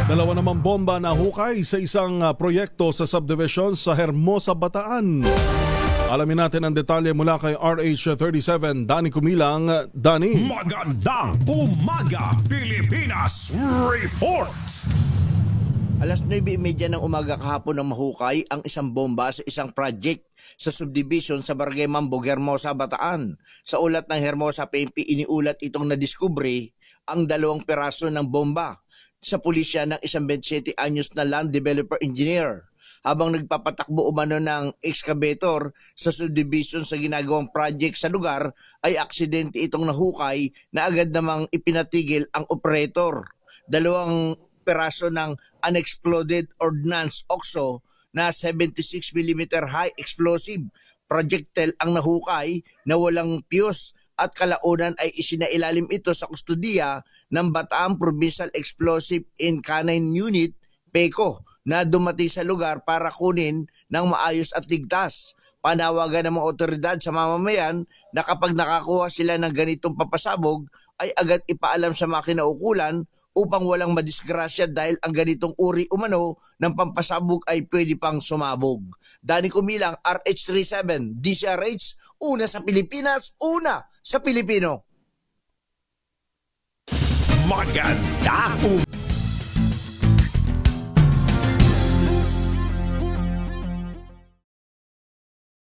Dalawa namang bomba na hukay sa isang proyekto sa subdivision sa Hermosa, Bataan. Alamin natin ang detalye mula kay RH37, Danny Kumilang. Danny. Magandang umaga, Pilipinas Report! Alas 9:30 ng umaga kahapon ng mahukay ang isang bomba sa isang project sa subdivision sa Barangay Mambog, Hermosa, Bataan. Sa ulat ng Hermosa PNP, iniulat itong nadiskubre ang 2 peraso ng bomba sa pulisya ng isang 27 anyos na land developer engineer. Habang nagpapatakbo umano ng excavator sa subdivision sa ginagawang project sa lugar, ay aksidente itong nahukay na agad namang ipinatigil ang operator. 2 peraso ng unexploded ordnance OXO na 76mm high explosive projectile ang nahukay na walang fuse at kalaunan ay isinailalim ito sa kustudiya ng Bataan Provincial Explosive and Canine Unit PECO na dumating sa lugar para kunin ng maayos at ligtas. Panawagan ng mga otoridad sa mamamayan na kapag nakakuha sila ng ganitong papasabog ay agad ipaalam sa mga kinaukulan upang walang madisgrasya dahil ang ganitong uri umano ng pampasabog ay pwede pang sumabog. Danny Kumilang, RH37, DCRH, una sa Pilipinas, una sa Pilipino. Magandang